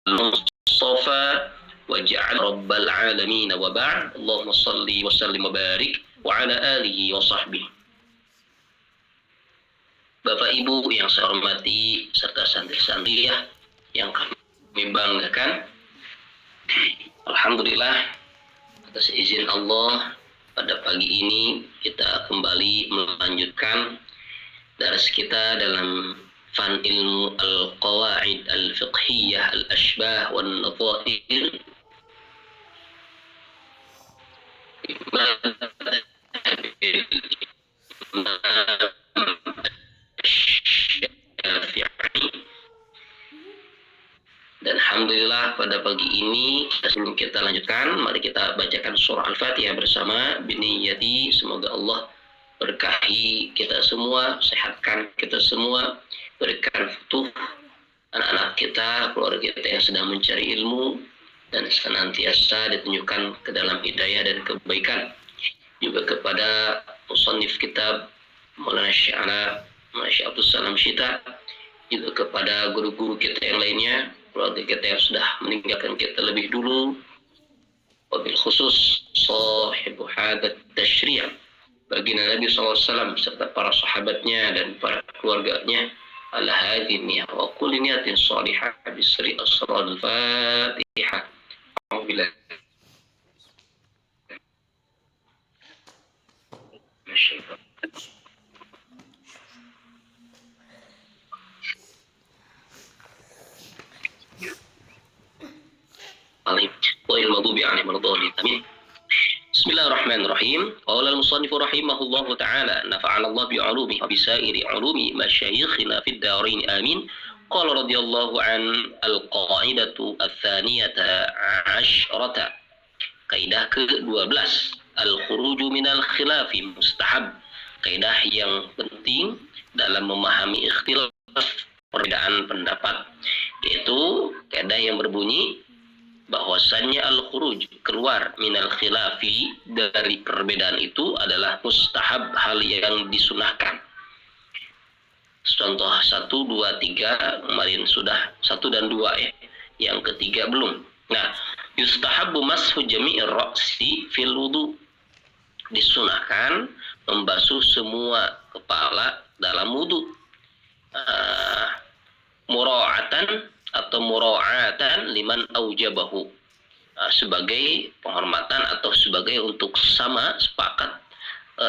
المصطفى واجعل رب العالمين وبعد اللهم صل وسلم وبارك وعلى آله وصحبه. Bapak Ibu yang saya hormati serta santri-santriah yang kami banggakan, alhamdulillah atas izin Allah pada pagi ini kita kembali melanjutkan dars kita dalam fan ilmu al-qawaid al-fiqhiyah al-ashbah wan nadhair dan alhamdulillah pada pagi ini sebelum kita lanjutkan, mari kita bacakan surah Al-Fatihah bersama biniyati. Semoga Allah berkahi kita semua, sehatkan kita semua, berikan futuh anak-anak kita, keluarga kita yang sedang mencari ilmu, dan senantiasa ditunjukkan ke dalam hidayah dan kebaikan. Juga kepada musannif kitab Maulana Syekh Abdul Salam Syita, juga kepada guru-guru kita yang lainnya, keluarga kita yang sudah meninggalkan kita lebih dulu, wabil khusus sahibu hadat tashri' baginda Nabi SAW serta para sahabatnya dan para keluarganya. Ala hadhihi wa kulli niyatin salihah bisri asrar al-Fatihah. Alhamdulillah. Bismillahirrahmanirrahim. Qala al-musannif rahimahullahu ta'ala nafa'ana Allah bi'ulumihi wa bisairi 'ulumi masyayikhina fid dharain amin. Qala radhiyallahu an al-qa'idatu ats-tsaniyata 'asyrata. Kaidah ke-12, al-khuruju minal khilafi mustahab. Kaidah yang penting dalam memahami ikhtilaf, perbedaan pendapat, yaitu kaidah yang berbunyi bahwasannya al-khuruj, keluar minal khilafi, dari perbedaan itu adalah mustahab, hal yang disunahkan. Contoh 1, 2, 3 kemarin sudah 1 dan 2 ya. Yang ketiga belum. Nah, yustahabbu mashu jami'ir ra'si fil wudu. Disunahkan membasuh semua kepala dalam wudu. Mura'atan atau mura'atan liman aujabahu, sebagai penghormatan atau sebagai untuk sama sepakat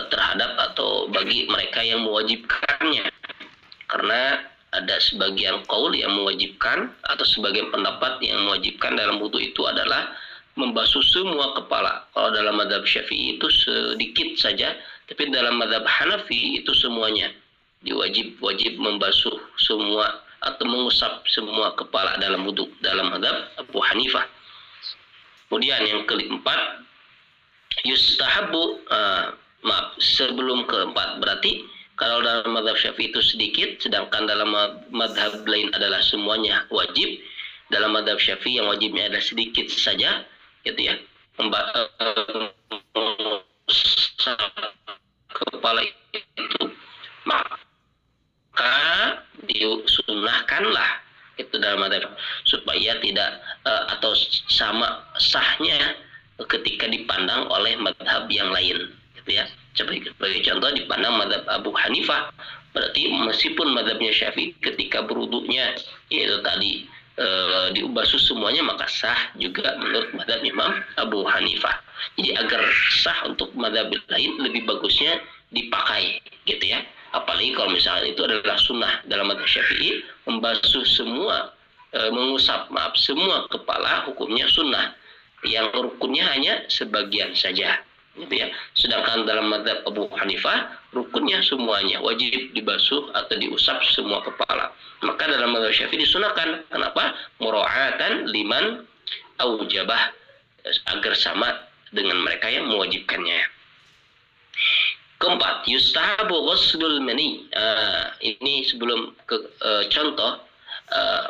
terhadap atau bagi mereka yang mewajibkannya. Karena ada sebagian qaul yang mewajibkan atau sebagian pendapat yang mewajibkan dalam wudu itu adalah membasuh semua kepala. Kalau dalam mazhab Syafi'i itu sedikit saja, tapi dalam mazhab Hanafi itu semuanya wajib membasuh semua atau mengusap semua kepala dalam wudu dalam mazhab Abu Hanifah. Kemudian yang keempat, yustahabbu, sebelum keempat berarti kalau dalam mazhab Syafi'i itu sedikit, sedangkan dalam mazhab lain adalah semuanya wajib. Dalam mazhab Syafi'i yang wajibnya adalah sedikit saja, gitu ya. Kepala itu maka disunahkanlah itu dalam mazhab, supaya tidak atau sama sahnya ketika dipandang oleh mazhab yang lain, gitu ya. Sebagai contoh, dipandang mazhab Abu Hanifah, berarti meskipun mazhabnya Syafi'i ketika berwudunya yaitu tadi dibasuh semuanya, maka sah juga menurut mazhab Imam Abu Hanifah. Jadi agar sah untuk mazhab lain, lebih bagusnya dipakai, gitu ya. Apalagi kalau misalnya itu adalah sunnah dalam mazhab Syafi'i, membasuh semua, mengusap semua kepala, hukumnya sunnah. Yang rukunnya hanya sebagian saja, gitu ya. Sedangkan dalam mazhab Abu Hanifah, rukunnya semuanya wajib dibasuh atau diusap semua kepala. Maka dalam mazhab Syafi'i disunahkan. Kenapa? Mura'atan liman aujabah, agar sama dengan mereka yang mewajibkannya. Keempat, yustahabu ghuslul mani. Ini sebelum ke contoh,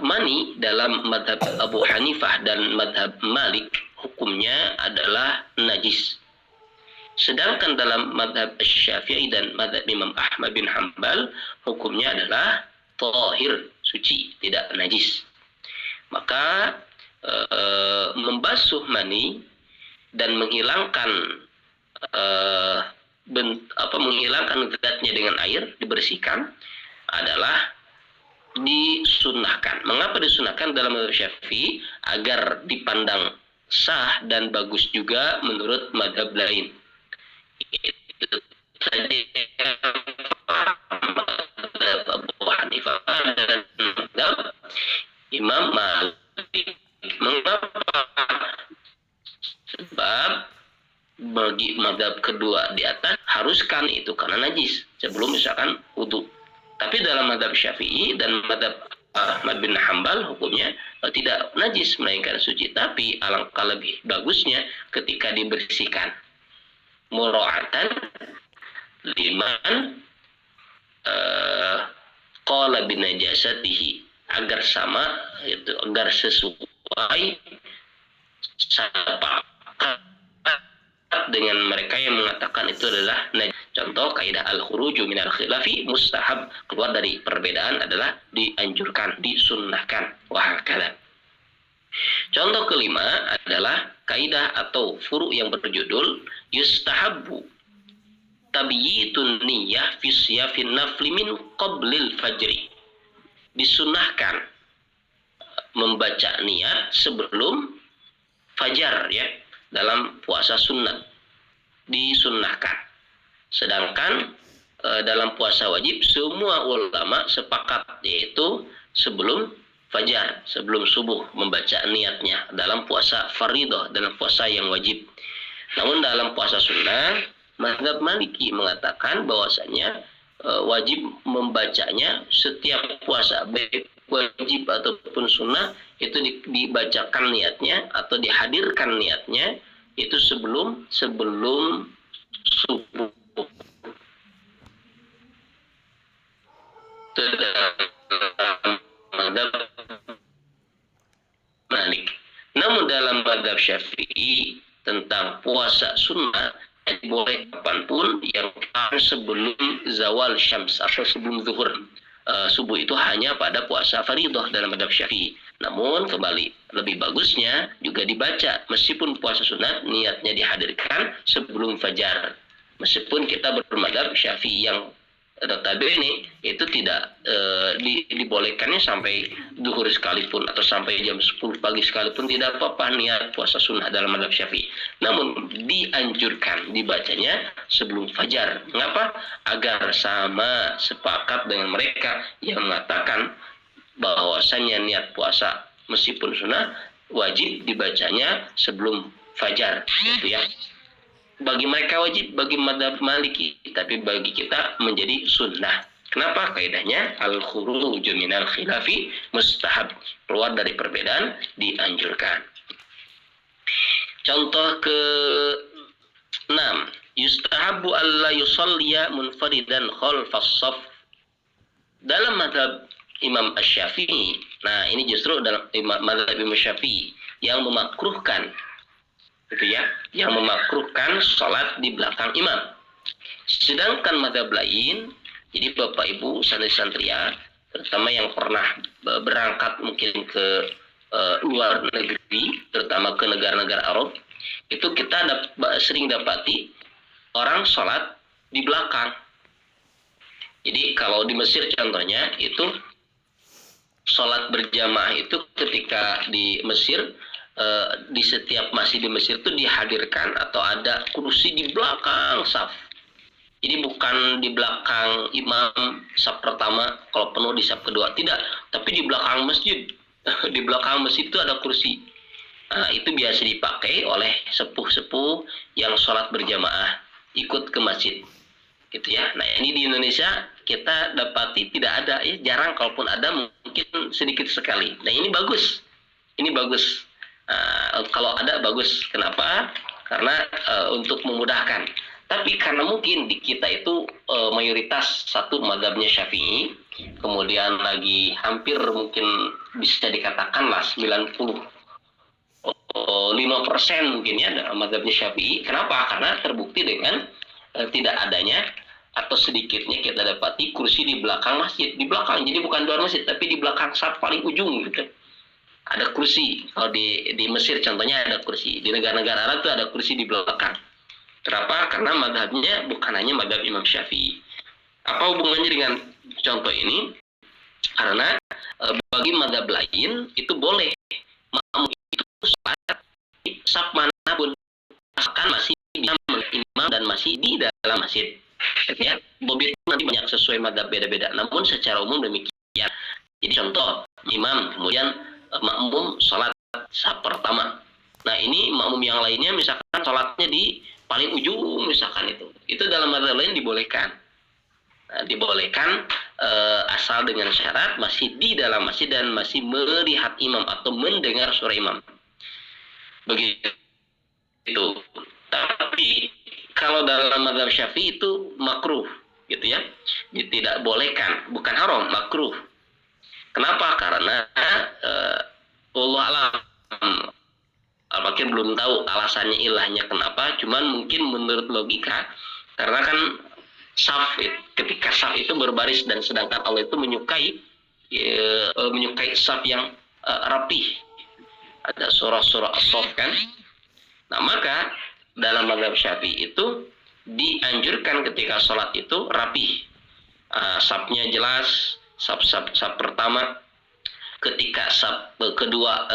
mani dalam madhab Abu Hanifah dan madhab Malik hukumnya adalah najis. Sedangkan dalam madhab Syafi'i dan madhab Imam Ahmad bin Hanbal hukumnya adalah tahir, suci, tidak najis. Maka membasuh mani dan menghilangkan menghilangkan zatnya dengan air, dibersihkan, adalah disunahkan. Mengapa disunahkan dalam mazhab Syafi'i? Agar dipandang sah dan bagus juga menurut mazhab lain. Itu saja Abu Hanifah dan mazhab Imam Malik. Mengapa? Sebab bagi mazhab kedua di atas haruskan itu karena najis sebelum misalkan wudu. Tapi dalam mazhab Syafi'i dan mazhab Ahmad bin Hanbal hukumnya tidak najis melainkan suci. Tapi alangkah lebih bagusnya ketika dibersihkan. Mura'atan liman qala binajasatihi, agar sama itu, agar sesuai sepakat dengan mereka yang mengatakan itu adalah najis. Contoh kaidah al-khuruju minal khilafi mustahab, keluar dari perbedaan adalah dianjurkan, disunnahkan. Wahakala. Contoh kelima adalah kaidah atau furu yang berjudul yustahabbu tabyitun niyyah fi siyafin nafli min qablil fajri. Disunahkan membaca niat sebelum fajar, ya, dalam puasa sunat disunnahkan. Sedangkan dalam puasa wajib semua ulama sepakat, yaitu sebelum fajar, sebelum subuh membaca niatnya dalam puasa fardhah, dalam puasa yang wajib. Namun dalam puasa sunnah, mazhab Maliki mengatakan bahwasanya wajib membacanya setiap puasa, baik wajib ataupun sunnah, itu dibacakan niatnya atau dihadirkan niatnya itu sebelum subuh. Mazhab Malik. Namun dalam mazhab Syafi'i tentang puasa sunnah boleh kapanpun yang sebelum zawal syams atau sebelum zuhur. Subuh itu hanya pada puasa fardhah dalam mazhab Syafi'i. Namun kembali lebih bagusnya juga dibaca meskipun puasa sunat niatnya dihadirkan sebelum fajar. Meskipun kita bermadzhab Syafi'i yang notabene itu tidak dibolehkannya sampai zuhur sekalipun atau sampai jam 10 pagi sekalipun tidak apa-apa niat puasa sunnah dalam mazhab Syafi'i. Namun dianjurkan dibacanya sebelum fajar. Mengapa? Agar sama sepakat dengan mereka yang mengatakan bahwasannya niat puasa meskipun sunnah wajib dibacanya sebelum fajar, gitu ya. Bagi mereka wajib, bagi mazhab Maliki, tapi bagi kita menjadi sunnah. Kenapa? Kaidahnya al-khuruju minal khilafi mustahab, keluar dari perbedaan dianjurkan. Contoh ke-6, yustahabu alla yusalliya munfaridan khalfas shaf. Dalam mazhab Imam Asy-Syafi'i, nah ini justru dalam mazhab Imam Syafi'i yang memakruhkan, gitu ya, yang memakruhkan sholat di belakang imam. Sedangkan mazhab lain, jadi Bapak Ibu santri-santria, terutama yang pernah berangkat mungkin ke luar negeri, terutama ke negara-negara Arab, itu kita sering dapati orang sholat di belakang. Jadi kalau di Mesir contohnya itu sholat berjamaah itu ketika di Mesir, di setiap masjid di Mesir itu dihadirkan atau ada kursi di belakang saf. Jadi bukan di belakang imam saf pertama, kalau penuh di saf kedua, tidak, tapi di belakang masjid. Di belakang masjid itu ada kursi. Nah, itu biasa dipakai oleh sepuh-sepuh yang sholat berjamaah ikut ke masjid, gitu ya. Nah, ini di Indonesia kita dapati tidak ada, ya, jarang, kalaupun ada mungkin sedikit sekali. Nah, ini bagus, ini bagus. Kalau ada bagus. Kenapa? Karena untuk memudahkan. Tapi karena mungkin di kita itu mayoritas satu mazhabnya Syafi'i, kemudian lagi hampir mungkin bisa dikatakanlah 95% mungkin ya mazhabnya Syafi'i. Kenapa? Karena terbukti dengan tidak adanya atau sedikitnya kita dapati kursi di belakang masjid, di belakang. Jadi bukan luar masjid, tapi di belakang saf paling ujung gitu. ada kursi. Kalau di Mesir contohnya ada kursi. Di negara-negara Arab itu ada kursi di belakang. Kenapa? Karena madhabnya bukan hanya madhab Imam Syafi'i. Apa hubungannya dengan contoh ini? Karena bagi madhab lain itu boleh makmum itu sholat di saf manapun, asalkan masih bisa melihat imam dan masih di dalam masjid. Ya, bobit nanti banyak sesuai madhab beda-beda. Namun secara umum demikian. Jadi contoh imam kemudian makmum sholat saf pertama. Nah ini makmum yang lainnya misalkan sholatnya di paling ujung misalkan itu dalam madhab lain dibolehkan. Nah, dibolehkan asal dengan syarat masih di dalam masjid dan masih melihat imam atau mendengar suara imam. Begitu. Tapi kalau dalam mazhab Syafi'i itu makruh, gitu ya. Tidak bolehkan, bukan haram, makruh. Kenapa? Karena Allah alam, Al-Fakir belum tahu alasannya ilahnya kenapa. Cuman mungkin menurut logika, karena kan saf, ketika saf itu berbaris dan sedangkan Allah itu menyukai saf yang rapih. Ada surah-surah as-saff kan. Nah maka dalam mazhab Syafi'i itu dianjurkan ketika sholat itu rapih. Safnya jelas, saf pertama. Ketika saf kedua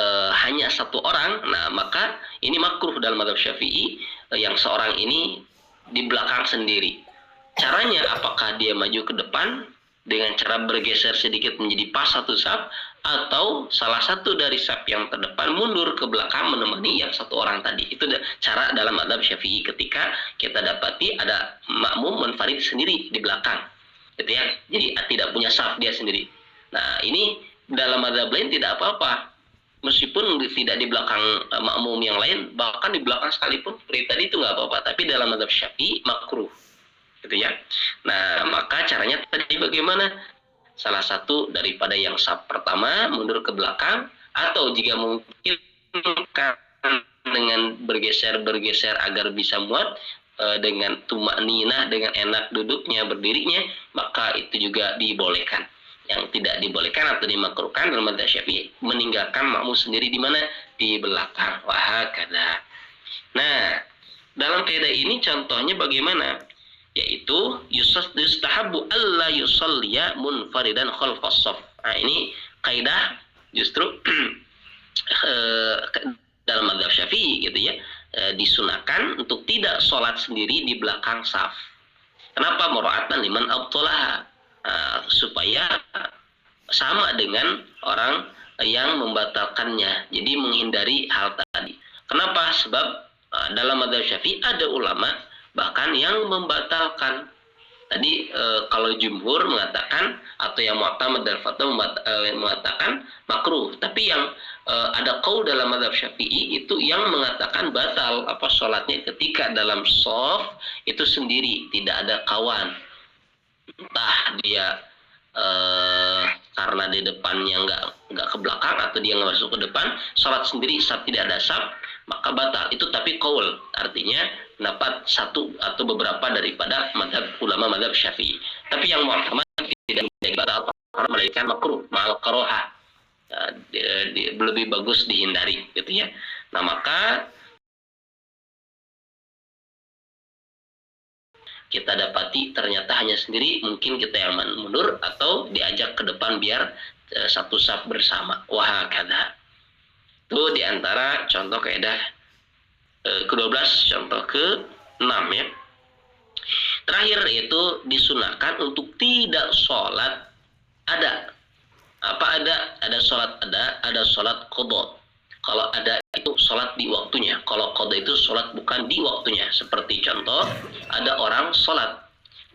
hanya satu orang, nah maka ini makruh dalam mazhab Syafi'i yang seorang ini di belakang sendiri. Caranya apakah dia maju ke depan dengan cara bergeser sedikit menjadi pas satu saf, atau salah satu dari saf yang terdepan mundur ke belakang menemani yang satu orang tadi. Itu cara dalam mazhab Syafi'i ketika kita dapati ada makmum munfarid sendiri di belakang, gitu ya. Jadi tidak punya saf dia sendiri. Nah ini dalam mazhab lain tidak apa-apa, meskipun tidak di belakang makmum yang lain, bahkan di belakang sekalipun seperti tadi itu nggak apa-apa. Tapi dalam mazhab Syafi'i makruh, gitu ya. Nah maka caranya tadi bagaimana? Salah satu daripada yang saf pertama mundur ke belakang, atau jika mungkin dengan bergeser agar bisa muat dengan tumak ninah, dengan enak duduknya berdirinya, maka itu juga dibolehkan. Yang tidak dibolehkan atau dimakruhkan dalam mazhab Syafi'i meninggalkan makmum sendiri di mana? Di belakang. Wahakadha. Nah dalam kaidah ini contohnya bagaimana? Yaitu yustahabbu alla yusalliya munfaridan khalfas shaf. Nah ini kaidah justru dalam mazhab Syafi'i gitu ya, disunahkan untuk tidak sholat sendiri di belakang saf. Kenapa? Mura'atan liman abtalaha, supaya sama dengan orang yang membatalkannya. Jadi menghindari hal tadi. Kenapa? Sebab dalam mazhab Syafi'i ada ulama bahkan yang membatalkan. Tadi kalau jumhur mengatakan, atau yang mu'tamad dan fatwa mengatakan makruh. Tapi yang ada qaul dalam mazhab Syafi'i itu yang mengatakan batal sholatnya ketika dalam shaf itu sendiri, tidak ada kawan. Entah dia karena di depannya nggak ke belakang, atau dia nggak masuk ke depan, sholat sendiri saat tidak ada saf, maka batal. Itu tapi qaul, artinya pendapat satu atau beberapa daripada ulama mazhab Syafi'i. Tapi yang mu'tamad tidak menjadi batal karena melainkan makruh ma'al karohah, lebih bagus dihindari, gitu ya. Nah maka kita dapati ternyata hanya sendiri, mungkin kita yang mundur atau diajak ke depan biar satu saf bersama. Wahakadha. Itu diantara contoh kaidah ke-12, contoh ke-6 ya. Terakhir yaitu disunahkan untuk tidak sholat ada. Apa ada? Ada sholat ada sholat qadha. Kalau ada itu sholat di waktunya. Kalau qadha itu sholat bukan di waktunya. Seperti contoh, ada orang sholat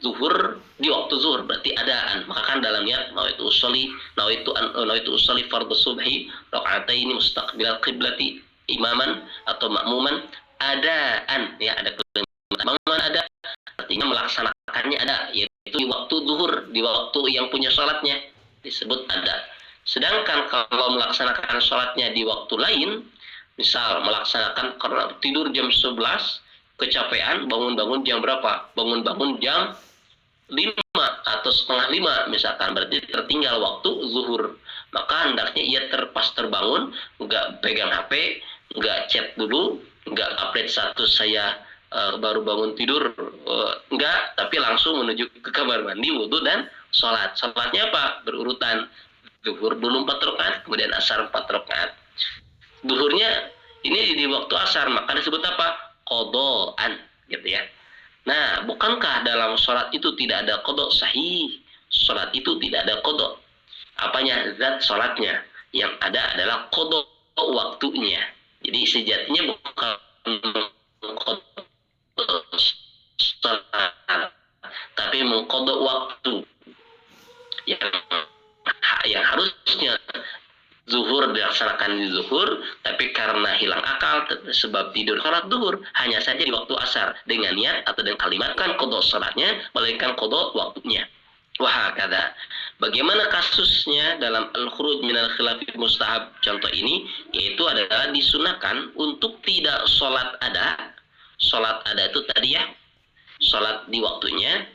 zuhur di waktu zuhur, berarti adaan. Maka kan dalam niat nawaitu usolli fardhu subhi rakaataini mustaqbilal qiblati imaman atau makmuman adaan, ya ada makmuman ada, artinya melaksanakannya ada, yaitu di waktu zuhur, di waktu yang punya sholatnya disebut ada. Sedangkan kalau melaksanakan sholatnya di waktu lain, misal melaksanakan karena tidur jam 11, kecapean, bangun-bangun jam berapa? Bangun-bangun jam 5 atau setengah 5 misalkan, berarti tertinggal waktu zuhur. maka hendaknya ia terbangun, nggak pegang HP, nggak chat dulu, nggak update status saya baru bangun tidur, enggak, tapi langsung menuju ke kamar mandi, wudhu dan sholat. Sholatnya apa? Berurutan. Zuhur dulu 4 rakaat, kemudian asar 4 rakaat. Zuhurnya ini di waktu asar, maka disebut apa? Qodoan, gitu ya. Nah, bukankah dalam sholat itu tidak ada qodok? Sahih, sholat itu tidak ada qodok. Apanya? Zat sholatnya. Yang ada adalah qodok waktunya. Jadi sejatinya bukan qodok sholat, tapi mengkodok waktu yang harusnya zuhur dilaksanakan di zuhur, tapi karena hilang akal sebab tidur sholat zuhur hanya saja di waktu asar dengan niat atau dengan kalimat kan kodok sholatnya, melainkan kodok waktunya. Wah, kata bagaimana kasusnya dalam al-khuruj minal khilafil mustahab, contoh ini yaitu adalah disunahkan untuk tidak sholat ada. Sholat ada itu tadi ya, sholat di waktunya,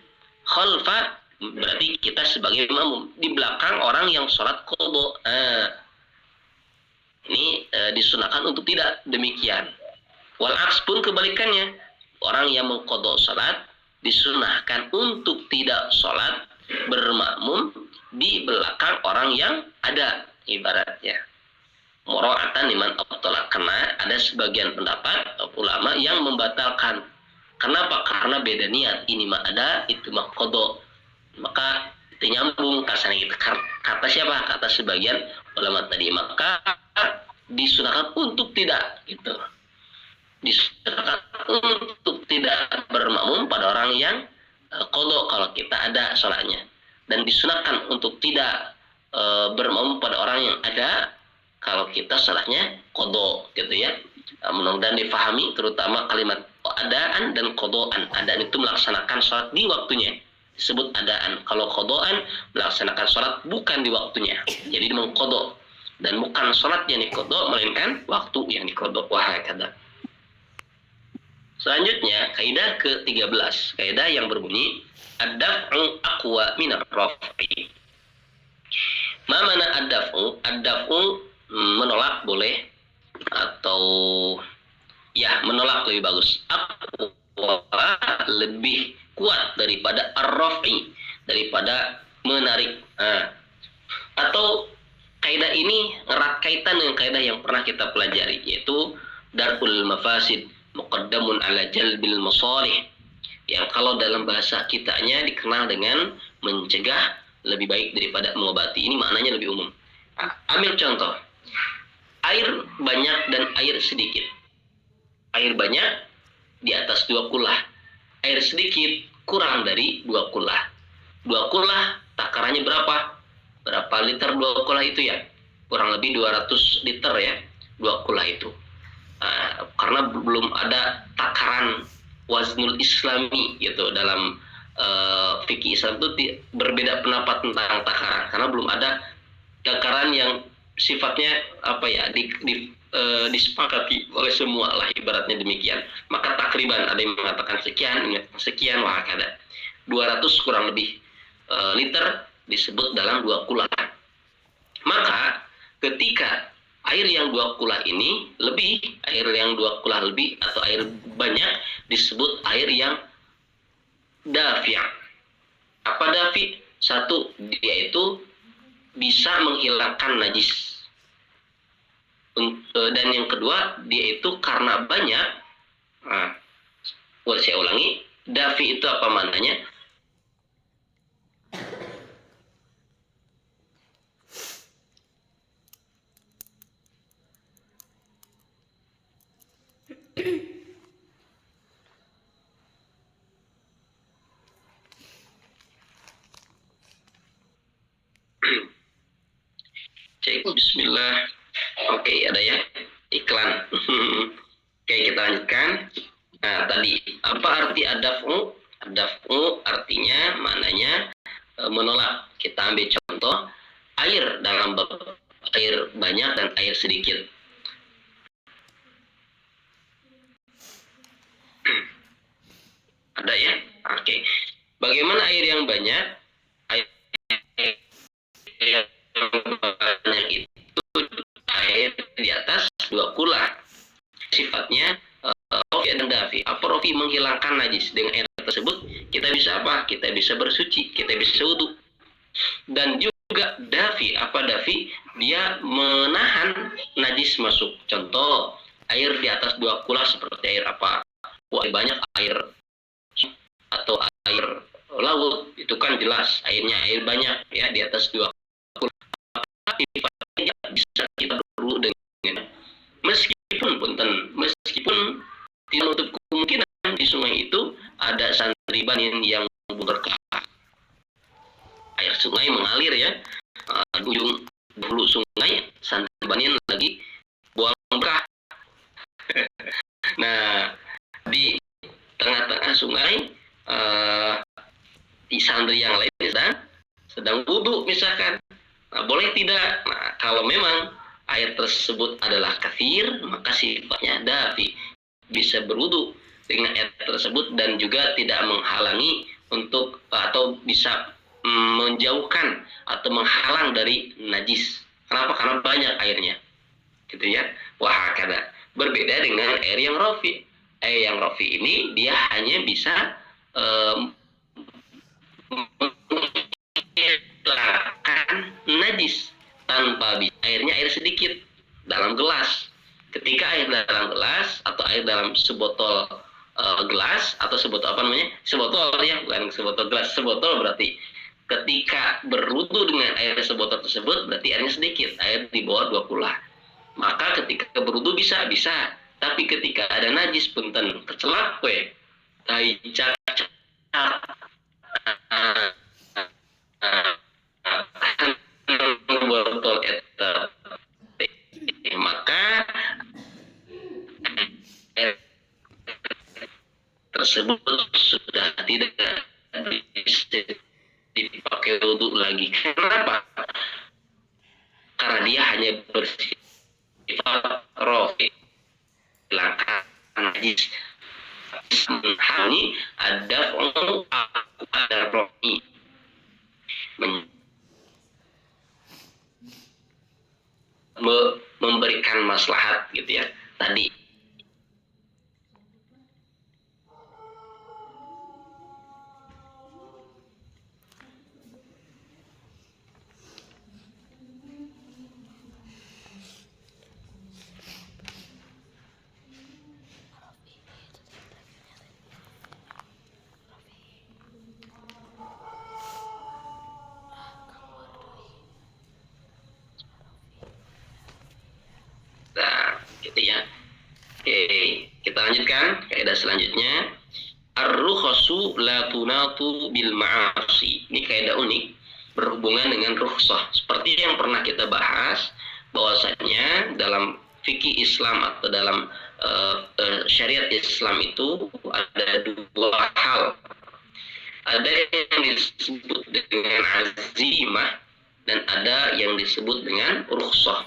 khalfa berarti kita sebagai makmum di belakang orang yang sholat qadha. Ini disunahkan untuk tidak demikian. Wal aks pun kebalikannya, orang yang mengqadha sholat disunahkan untuk tidak sholat bermakmum di belakang orang yang ada, ibaratnya mura'atan liman abtala, karena ada sebagian pendapat ulama yang membatalkan. Kenapa? Karena beda niat, ini mah ada, itu mah qadha. Maka itu nyambung kasarnya gitu. Kata siapa? Kata sebagian ulama tadi. Maka disunahkan untuk tidak gitu. Disunahkan untuk tidak bermakmum pada orang yang qadha kalau kita ada sholatnya, dan disunahkan untuk tidak bermakmum pada orang yang ada kalau kita sholatnya qadha, gitu ya. Mudah-mudahan difahami, terutama kalimat adaan dan qadhaan. Adaan itu melaksanakan sholat di waktunya, disebut adaan. Kalau qadhaan melaksanakan sholat bukan di waktunya, jadi mengqadha, dan bukan sholat yang diqadha melainkan waktu yang diqadha. Wah, kata. Selanjutnya kaidah ke-13, kaidah yang berbunyi ad-daf'u aqwa min ar-raf'i. Ma mana ad-daf'u? Ad-daf'u menolak boleh, atau ya menolak lebih bagus. Aqwa lebih kuat daripada ar-raf'i, daripada menarik. Atau kaidah ini erat kaitan dengan kaidah yang pernah kita pelajari, yaitu darul mafasid muqaddamun ala jalbil masalih, yang kalau dalam bahasa kitanya dikenal dengan mencegah lebih baik daripada mengobati. Ini maknanya lebih umum. Ambil contoh, air banyak dan air sedikit. Air banyak di atas 2 kulah, air sedikit kurang dari 2 kulah. 2 kulah takarannya berapa? Berapa liter 2 kulah itu ya? Kurang lebih 200 liter ya, 2 kulah itu. Karena belum ada takaran waznul islami gitu dalam fikih Islam itu berbeda pendapat tentang takaran, karena belum ada takaran yang sifatnya apa ya disepakati oleh semua lah, ibaratnya demikian. Maka takriban ada yang mengatakan sekian, wah ada 200 kurang lebih liter disebut dalam 2 kulah. Maka ketika air yang 2 kulah ini lebih, air yang 2 kulah lebih atau air banyak disebut air yang dafi'. Apa dafi'? Satu, dia itu bisa menghilangkan najis. Dan yang kedua, dia itu karena banyak. Saya ulangi, dafi' itu apa maknanya? Cek, bismillah. Oke, ada ya iklan. Oke, kita lanjutkan. Nah, tadi apa arti ad-daf'u? Ad-daf'u artinya maknanya menolak. Kita ambil contoh air dalam bab air banyak dan air sedikit. Ada ya? Oke. Bagaimana air yang banyak? Air banyak itu air di atas 2 kula. Sifatnya rofi dan dafi. Apa rofi? Menghilangkan najis. Dengan air tersebut kita bisa apa? Kita bisa bersuci, kita bisa wudhu. Dan juga dafi. Apa dafi? Dia menahan najis masuk. Contoh, air di atas 2 kula seperti air apa? Wah, banyak air atau air laut, itu kan jelas airnya air banyak ya di atas 2 kula. Sifatnya bisa kita perlu dengan meskipun tidak menutup kemungkinan di sungai itu ada santri banin yang berkah. Air sungai mengalir ya, ujung hulu sungai santri banin lagi buang berkah. Nah, di tengah-tengah sungai di santri yang lain sedang wudhu misalkan. Nah, boleh tidak? Nah, kalau memang air tersebut adalah kathir, maka sifatnya dafi, bisa berwudu dengan air tersebut dan juga tidak menghalangi untuk atau bisa menjauhkan atau menghalang dari najis. Kenapa? Karena banyak airnya, gitu ya. Wah, kada berbeda dengan air yang rofi. Air yang rofi ini dia hanya bisa menghilangkan najis tanpa bisa. Airnya air sedikit dalam gelas. Ketika air dalam gelas atau air dalam sebotol gelas atau sebotol apa namanya? Sebotol ya, bukan sebotol gelas, sebotol berarti ketika berwudu dengan air sebotol tersebut berarti airnya sedikit, air di bawah 2 kula. Maka ketika berwudu bisa, tapi ketika ada najis punten kecelak we, tai cacat botol eta, maka air tersebut sudah tidak bisa dipakai wudhu lagi. Kenapa? Karena dia hanya bersifat rofi, hilangkan najis. Hani ada rofi memberikan maslahat gitu ya tadi. Gitu ya. Oke, kita lanjutkan kaidah selanjutnya. Ar-rukhasu la tunatu bil ma'asi. Ini kaidah unik berhubungan dengan rukhsah. Seperti yang pernah kita bahas bahwasanya dalam fikih Islam atau dalam syariat Islam itu ada 2 hal. Ada yang disebut dengan azimah dan ada yang disebut dengan rukhsah.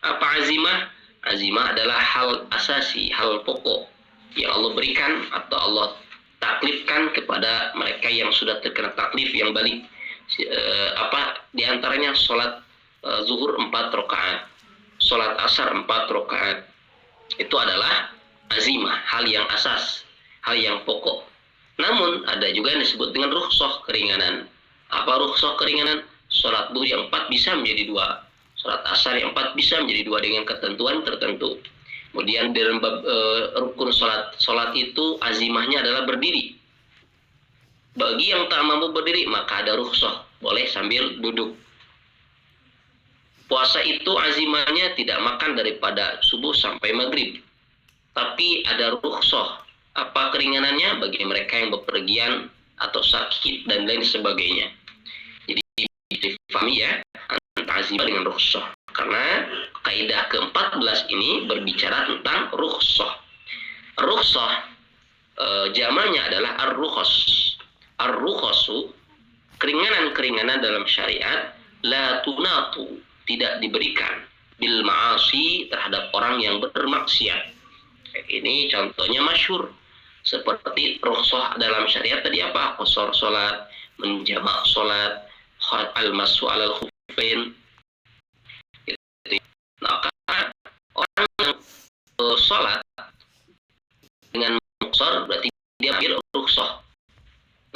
Apa azimah? Azimah adalah hal asasi, hal pokok yang Allah berikan atau Allah taklifkan kepada mereka yang sudah terkena taklif yang balik. Di antaranya sholat zuhur 4 rakaat, sholat asar 4 rakaat. Itu adalah azimah, hal yang asas, hal yang pokok. Namun ada juga yang disebut dengan rukhsah, keringanan. Apa rukhsah keringanan? Sholat zuhur yang 4 bisa menjadi 2. Sholat asar yang 4 bisa menjadi 2 dengan ketentuan tertentu. Kemudian dalam rukun sholat itu azimahnya adalah berdiri. Bagi yang tak mampu berdiri maka ada rukhsah, boleh sambil duduk. Puasa itu azimahnya tidak makan daripada subuh sampai maghrib. Tapi ada rukhsah. Apa keringanannya? Bagi mereka yang bepergian atau sakit dan lain sebagainya. Jadi difahami ya azimah dengan rukhsah, karena kaidah ke-14 ini berbicara tentang rukhsah. Rukhsah jamaknya adalah ar-rukhas. Ar-rukhasu, keringanan-keringanan dalam syariat, la tunatu, tidak diberikan bil ma'asi, terhadap orang yang bermaksiat. Ini contohnya masyhur seperti rukhsah dalam syariat tadi apa? Qasar salat, menjamak salat, al-masu alal khuffain, Orang yang sholat dengan mengqasar berarti dia ambil rukhsah.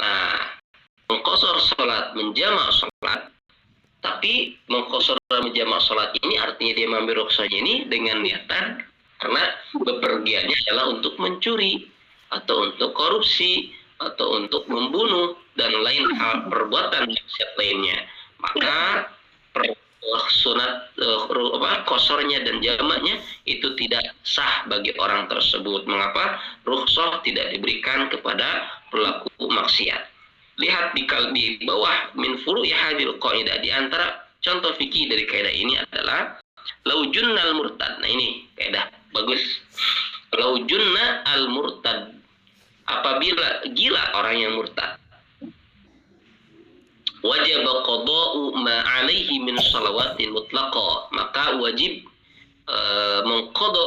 Nah, mengqasar sholat, menjamak sholat, tapi mengqasar menjamak sholat ini artinya dia mengambil rukhsahnya ini dengan niatan karena bepergiannya adalah untuk mencuri atau untuk korupsi atau untuk membunuh dan lain hal perbuatan maksiat lainnya, maka sunat kosornya dan jamaknya itu tidak sah bagi orang tersebut. Mengapa? Rukhsah tidak diberikan kepada pelaku maksiat. Lihat di bawah min furu'i hadhil qaidah, di antara contoh fikih dari kaidah ini adalah laujunnal murtad. Nah ini kaidah bagus. Laujunna al murtad, apabila gila orang yang murtad, wajib qada'u ma alaihi min shalawatin mutlaqa, maka wajib mengqada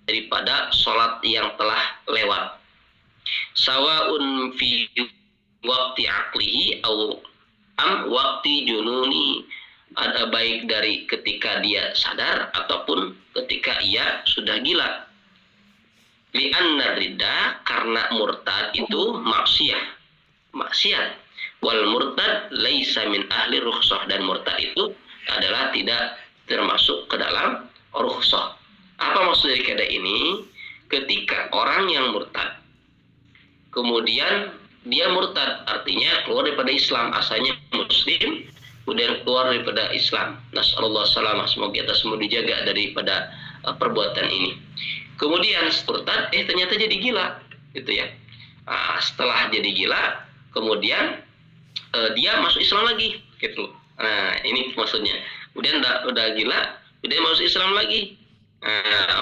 daripada salat yang telah lewat, sawaun fi waqti aqlihi au am waqti jununi, ada baik dari ketika dia sadar ataupun ketika ia sudah gila. Li'anna ridda, karena murtad itu maksiat. Wal murtad laisa min ahli rukhsah, dan murtad itu adalah tidak termasuk ke dalam rukhsah. Apa maksud dari kaidah ini? Ketika orang yang murtad kemudian dia murtad, artinya keluar daripada Islam, asalnya muslim kemudian keluar daripada Islam. Nasallallahu salamah, semoga kita semua dijaga daripada perbuatan ini. Kemudian murtad ternyata jadi gila gitu ya. Setelah jadi gila kemudian dia masuk Islam lagi gitu. Nah ini maksudnya, kemudian udah gila kemudian masuk Islam lagi.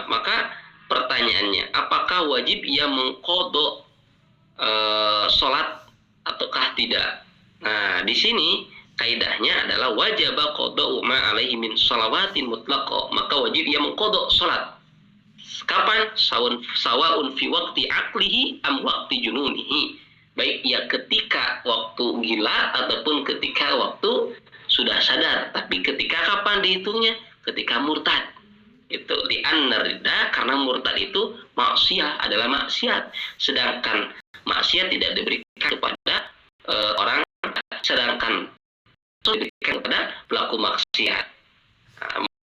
Maka pertanyaannya, apakah wajib ia mengqadha sholat ataukah tidak? Nah di sini kaidahnya adalah wajib qada'u ma alaihi min shalawatin mutlaqa, maka wajib ia mengqadha sholat. Kapan? Sawaun fi waqti aqlihi am waqti jununihi, baik ya ketika waktu gila ataupun ketika waktu sudah sadar. Tapi ketika kapan dihitungnya? Ketika murtad. Itu li'anna ridda, karena murtad itu maksiat, adalah maksiat, sedangkan maksiat tidak diberikan kepada orang, sedangkan diberikan kepada pelaku maksiat.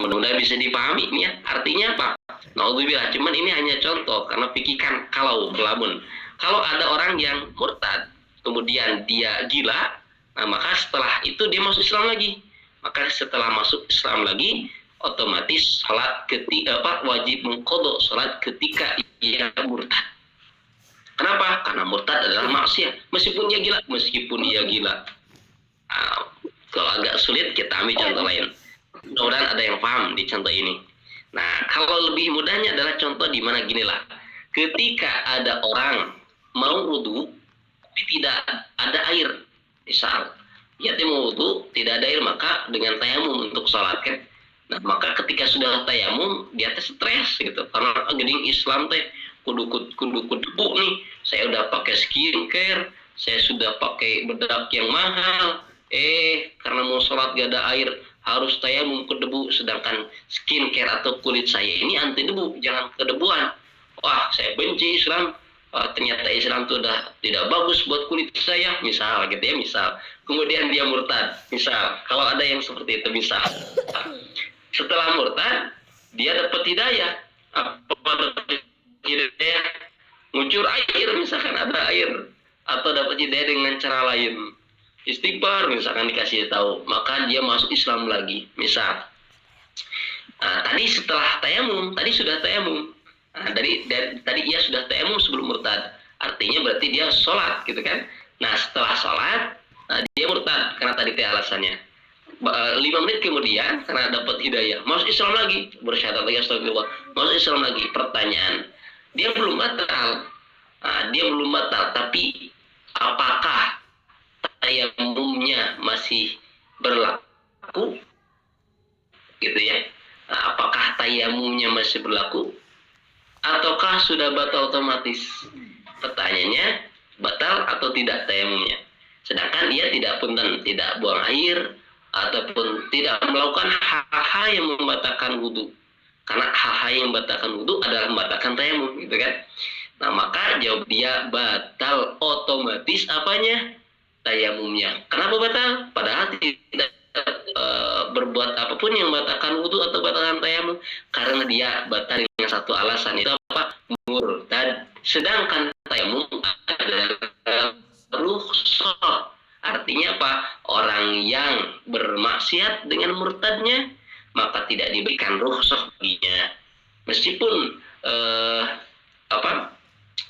Mudah-mudahan bisa dipahami ini ya. Artinya apa? Naudzubillah, cuman ini hanya contoh karena pikirkan kalau melamun. Kalau ada orang yang murtad kemudian dia gila, nah maka setelah itu dia masuk Islam lagi. Maka setelah masuk Islam lagi otomatis salat wajib mengqadha salat ketika ia murtad. Kenapa? Karena murtad adalah maksiat meskipun ia gila. Kalau agak sulit kita ambil contoh lain. Mudah-mudahan ada yang paham di contoh ini. Nah, kalau lebih mudahnya adalah contoh di mana ginilah. Ketika ada orang mau wudu tapi tidak ada air. Misal, dia mau wudu tidak ada air, maka dengan tayamum untuk sholat kan. Nah, maka ketika sudah tayamum dia stres gitu. Karena gini Islam teh kudu debu nih. Saya udah pakai skincare, saya sudah pakai bedak yang mahal. Karena mau sholat gak ada air, harus tayamum ke debu, sedangkan skincare atau kulit saya ini anti debu, jangan kedebuan. Wah, saya benci Islam. Ternyata Islam itu udah tidak bagus buat kulit saya, misal gitu ya, misal. Kemudian dia murtad, misal. Kalau ada yang seperti itu, misal. Setelah murtad, dia dapat hidayah. Apa hidayah? Ngucur air, misalkan ada air, atau dapat hidayah dengan cara lain. Istighfar misalkan dikasih tahu, maka dia masuk Islam lagi, misal. Tadi setelah tayamum, tadi sudah tayamum. Tadi ia sudah tayamum sebelum murtad, artinya berarti dia sholat gitu kan. Nah setelah sholat dia murtad karena tadi alasannya. 5 menit kemudian karena dapat hidayah masuk Islam lagi, bersyahadat lagi, astagfirullah, masuk Islam lagi. Pertanyaan, dia belum batal, tapi apakah tayamumnya masih berlaku gitu ya? Apakah tayamumnya masih berlaku ataukah sudah batal otomatis? Pertanyaannya, batal atau tidak tayamumnya, sedangkan dia tidak punten, tidak buang air ataupun tidak melakukan hal-hal yang membatalkan wudu. Karena hal-hal yang membatalkan wudhu adalah membatalkan tayamum, gitu kan? Nah, maka jawab dia batal otomatis apanya? Tayamumnya. Kenapa batal? Padahal tidak berbuat apapun yang membatalkan wudhu atau batalkan tayamum, karena dia batal dengan satu alasan, itu apa? Murtad. Sedangkan tayamum adalah rukhsah. Artinya apa? Orang yang bermaksiat dengan murtadnya maka tidak diberikan rukhsah baginya. Meskipun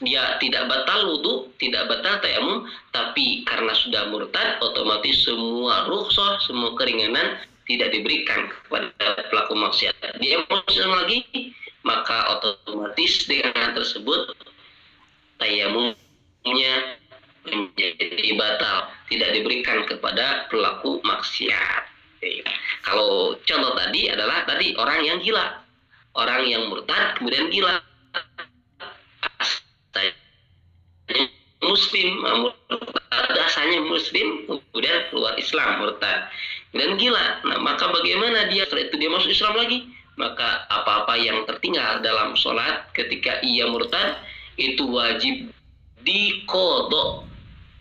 dia tidak batal wudhu, tidak batal tayamum, tapi karena sudah murtad, otomatis semua rukhsah, semua keringanan tidak diberikan kepada pelaku maksiat. Dia muslim lagi, maka otomatis dengan tersebut tayamumnya menjadi batal, tidak diberikan kepada pelaku maksiat. Kalau contoh tadi adalah orang yang gila, orang yang murtad kemudian gila, muslim, asalnya muslim kemudian keluar Islam, murtad dan gila. Nah, maka bagaimana dia setelah itu dia masuk Islam lagi? Maka apa-apa yang tertinggal dalam sholat ketika ia murtad itu wajib diqodho,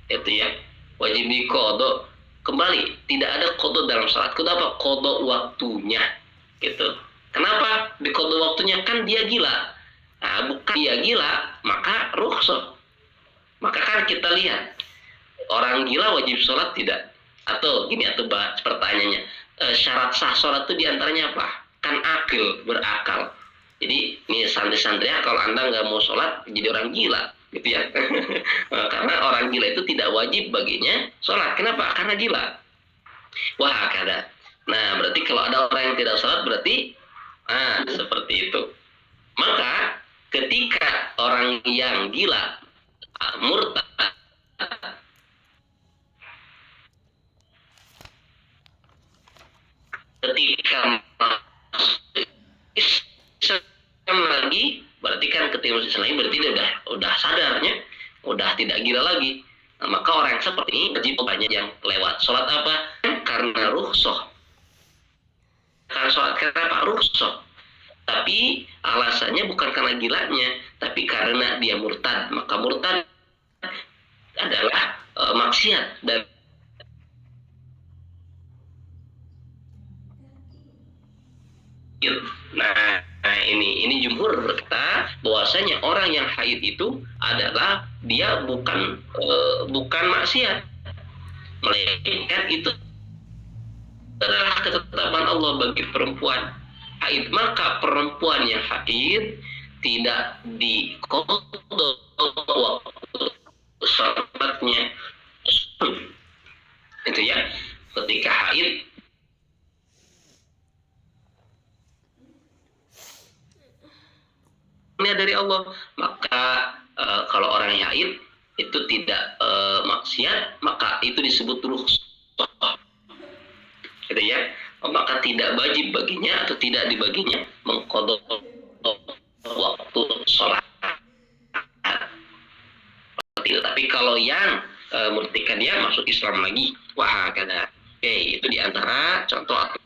itu ya, wajib diqodho kembali. Tidak ada qodho dalam sholat. Kenapa? Qodho waktunya, gitu. Kenapa diqodho waktunya? Kan dia gila. Nah, bukan dia gila maka rukhsah. Maka kan kita lihat orang gila wajib sholat tidak? Atau gini, atau pertanyaannya, syarat sah sholat itu diantaranya apa? Kan akil, berakal. Jadi ini santri-santri ya, kalau anda nggak mau sholat jadi orang gila, gitu ya. Karena orang gila itu tidak wajib baginya sholat. Kenapa? Karena gila. Wah, kada. Nah, berarti kalau ada orang yang tidak sholat berarti seperti itu. Maka ketika orang yang gila murtad, ketika Islam lagi, berarti kan ketika masuk Islam lagi berarti dia udah sadarnya, udah tidak gila lagi. Nah, maka orang yang seperti ini wajib banyak yang lewat. Sholat apa? Karena rukhsah. Karena sholat kenapa? Rukhsah. Tapi alasannya bukan karena gilanya, tapi karena dia murtad. Maka murtad adalah maksiat. Dan nah ini jumhur berkata bahwasanya orang yang haid itu adalah dia bukan maksiat, melainkan itu adalah ketetapan Allah bagi perempuan haid. Maka perempuan yang haid tidak diqodho waktu sholatnya, itu ya. Ketika haid ini dari Allah, maka kalau orang yang haid itu tidak maksiat, maka itu disebut rukhsah, gitu ya. Maka tidak wajib baginya atau tidak dibaginya mengqodho waktu sholat. Tapi kalau yang murtad dia masuk Islam lagi, wah kada. Oke, itu diantara contoh atau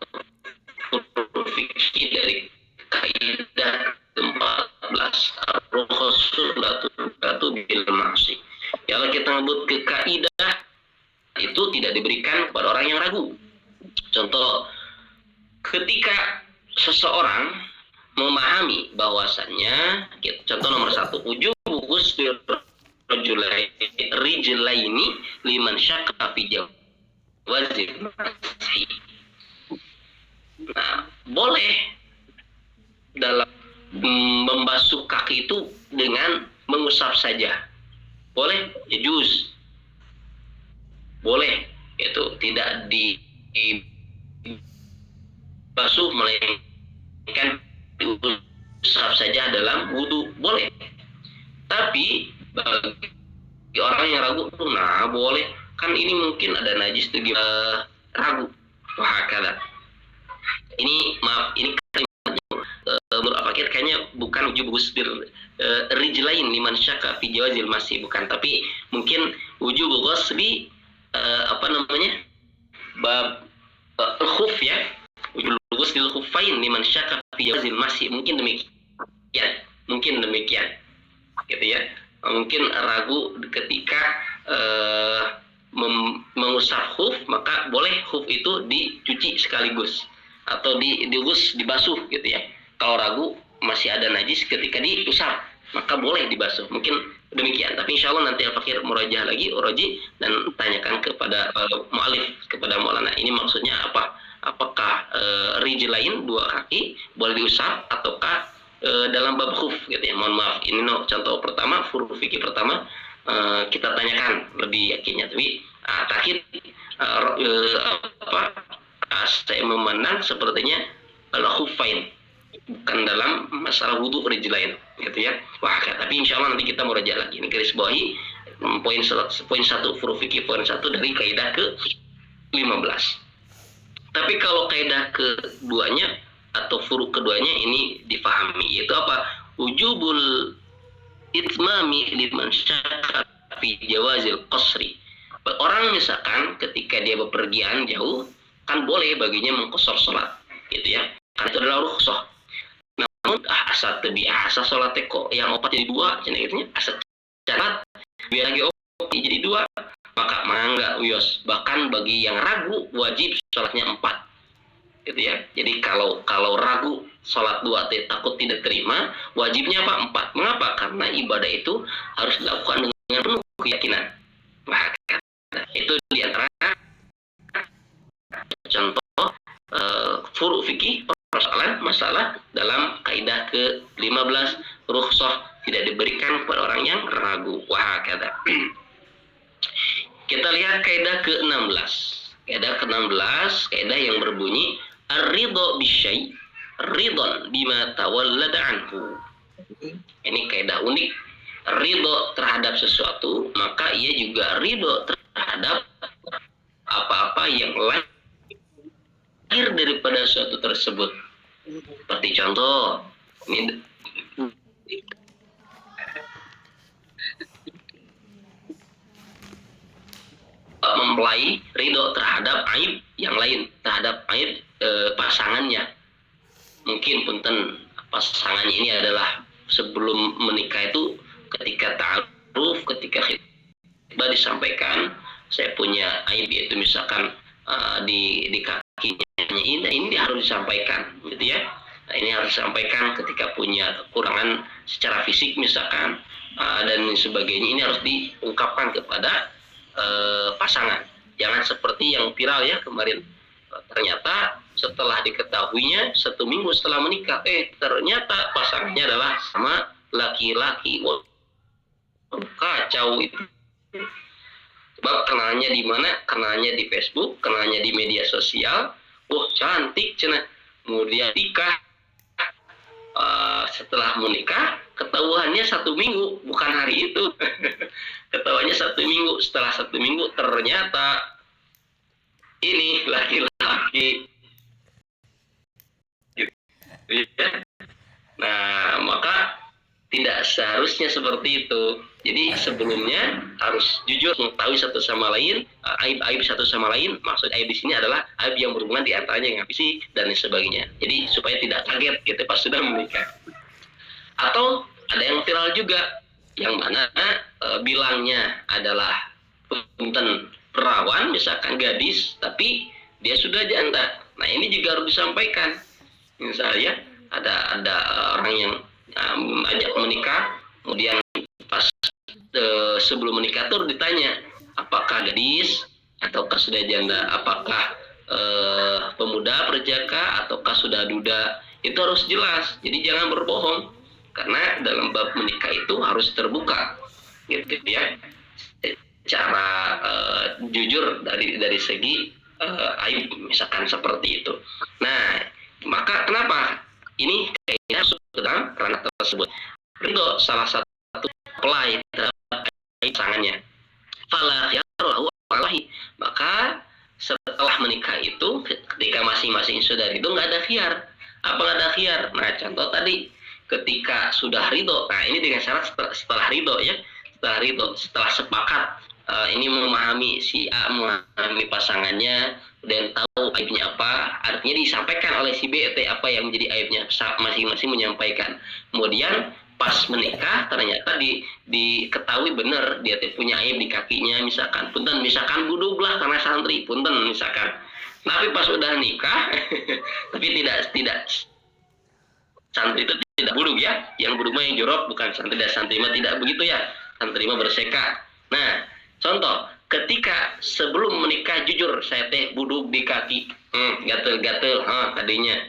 fikih dari kaidah 14 rukhsatu bil ma'si. Kalau kita nyebut ke kaidah itu tidak diberikan kepada orang yang ragu. Contoh, ketika seseorang memahami bahwasannya, contoh nomor 1, wujubu ghuslir rijlaini liman syakka fi jawazil masih. Nah, boleh dalam membasuh kaki itu dengan mengusap saja, boleh, ya juz, boleh, itu tidak dibasuh melainkan diusap saja dalam wudu, boleh. Tapi bagi orang yang ragu, nah boleh, kan ini mungkin ada najis tuh, ragu, wah kada. Ini maaf, ini menurut Al-Fakir kayaknya bukan wujub ghuslir rijlain liman syakka fi jawazil masih, bukan, tapi mungkin wujub ghusli bab khuf ya, wujub ghusl khuffain liman syakka fi jawazil masih. Mungkin demikian gitu ya. Mungkin ragu ketika mengusap khuf, maka boleh khuf itu dicuci sekaligus atau dibasuh gitu ya. Kalau ragu masih ada najis ketika diusap, maka boleh dibasuh. Mungkin demikian. Tapi insya Allah nanti Al-Fakir murajaah lagi, uroji, dan tanyakan kepada mu'alif, kepada Maulana. Ini maksudnya apa? Apakah rijlain, dua kaki, boleh diusap, ataukah dalam bab khuf gitu ya. Mohon maaf, ini contoh pertama, furu fikih pertama, kita tanyakan lebih yakinnya. Tapi terakhir saya memandang sepertinya al-khuffain, bukan dalam masalah wudu rijlain gitu ya. Wah, tapi insya Allah nanti kita murajaah lagi. Ini garis bawahi poin 1 furu fikih poin 1 dari kaidah ke 15. Tapi kalau kaidah keduanya atau furu keduanya ini difahami, yaitu apa? Wujubul itmami liman syakka fi jawazil qasri. Orang misalkan ketika dia bepergian jauh, kan boleh baginya mengqasar salat gitu ya. Karena itu adalah rukhsah. Namun asa salat kok yang 4 jadi 2 cenah gitu nya. Asa catat biar lagi jadi 2, maka mangga uyos. Bahkan bagi yang ragu wajib salatnya 4 gitu ya. Jadi kalau ragu salat 2 takut tidak terima, wajibnya apa? 4. Mengapa? Karena ibadah itu harus dilakukan dengan penuh keyakinan. Maka itu diantara contoh furu fikih persoalan masalah dalam kaidah ke-15, rukhsah tidak diberikan kepada orang yang ragu. Wah, kata. Kita lihat kaidah ke-16. Kaidah ke-16, kaidah yang berbunyi ar-ridha bisyai' ridon bima tawallada anhu. Ini kaidah unik. Ridho terhadap sesuatu, maka ia juga ridho terhadap apa-apa yang lahir daripada sesuatu tersebut. Seperti contoh, ini mempelai ridho terhadap aib yang lain, terhadap aib pasangannya. Mungkin punten pasangannya ini adalah sebelum menikah itu ketika ta'aruf, ketika khitbah disampaikan, saya punya aib, yaitu misalkan di kakinya ini harus disampaikan gitu ya. Nah, ini harus disampaikan ketika punya kekurangan secara fisik misalkan, dan sebagainya, ini harus diungkapkan kepada pasangan. Jangan seperti yang viral ya kemarin, ternyata setelah diketahuinya 1 minggu setelah menikah, ternyata pasangannya adalah sama laki-laki. Kacau itu. Sebab kenalnya di mana? Kenalnya di Facebook, kenalnya di media sosial. Cantik cenah. Kemudian nikah. Setelah menikah, ketahuannya 1 minggu, bukan hari itu. Ketahuannya 1 minggu. Setelah 1 minggu ternyata ini laki-laki. Nah, maka tidak seharusnya seperti itu. Jadi sebelumnya harus jujur mengetahui satu sama lain, aib-aib satu sama lain. Maksud aib di sini adalah aib yang berhubungan di antaranya yang habisi dan lain sebagainya. Jadi supaya tidak kaget gitu pas sudah menikah. Atau ada yang viral juga, yang mana bilangnya adalah punten perawan, misalkan gadis, tapi dia sudah janda. Nah, ini juga harus disampaikan. Misalnya ada orang yang ajak menikah, kemudian pas sebelum menikah tuh ditanya apakah gadis ataukah sudah janda, apakah pemuda perjaka ataukah sudah duda. Itu harus jelas. Jadi jangan berbohong, karena dalam bab menikah itu harus terbuka gitu ya, secara jujur dari segi aib misalkan seperti itu. Nah, maka kenapa ini kayaknya masuk ke dalam ranah tersebut? Ridho salah satu pelai terhadap pasangannya. Fala khiyarlahu alahi. Maka setelah menikah itu, ketika masing-masing sudah ridho, nggak ada khiyar. Apa nggak ada khiyar? Nah, contoh tadi ketika sudah ridho. Nah, ini dengan syarat setelah ridho ya. Setelah ridho, setelah sepakat ini memahami, si A memahami pasangannya, dan tahu aibnya apa, artinya disampaikan oleh si B apa yang menjadi aibnya, masing-masing menyampaikan. Kemudian pas menikah ternyata diketahui benar dia punya aib di kakinya, misalkan buduglah karena santri, misalkan. Tapi pas udah nikah tapi tidak santri itu tidak budug ya, yang budug mah yang jorok, bukan santri. Dan santri mah tidak begitu ya, santri mah berseka. Nah, contoh, ketika sebelum menikah jujur saya teh budug di kaki, gatel-gatel, tadinya